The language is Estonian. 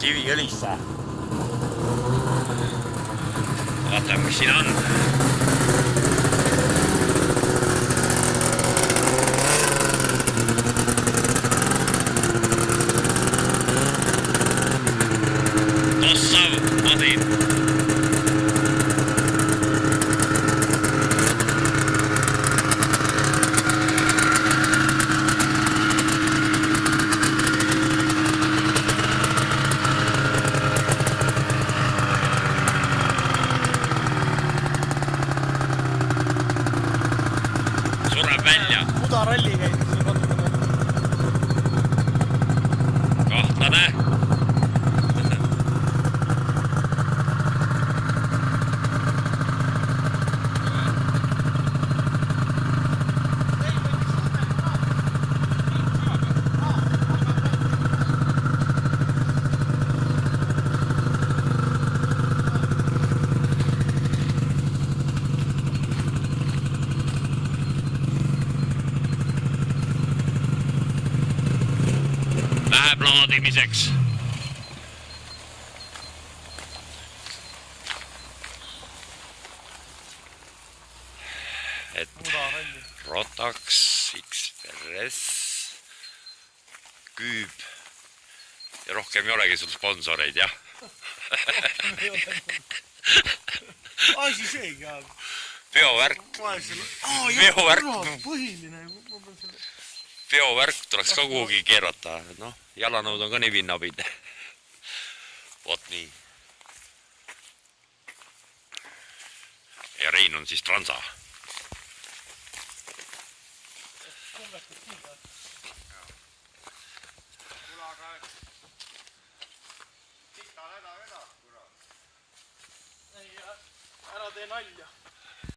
Kiviõlisse. Vaatame, mis siin on. Tossav masin. Välja. Mudaralli käidi siin natukene. Kahtlane. Läheb laadimiseks. Et Rotax, X-Press, Küüb ja rohkem ei olegi sul sponsoreid, jah? Asi seegi, aga... Veovärk. Veovärk tuleks ka kuhugi keerata. Noh, jalanõud on ka nii vinnapid. Vot nii. Ja Rein on siis transa. Ära tee nalja.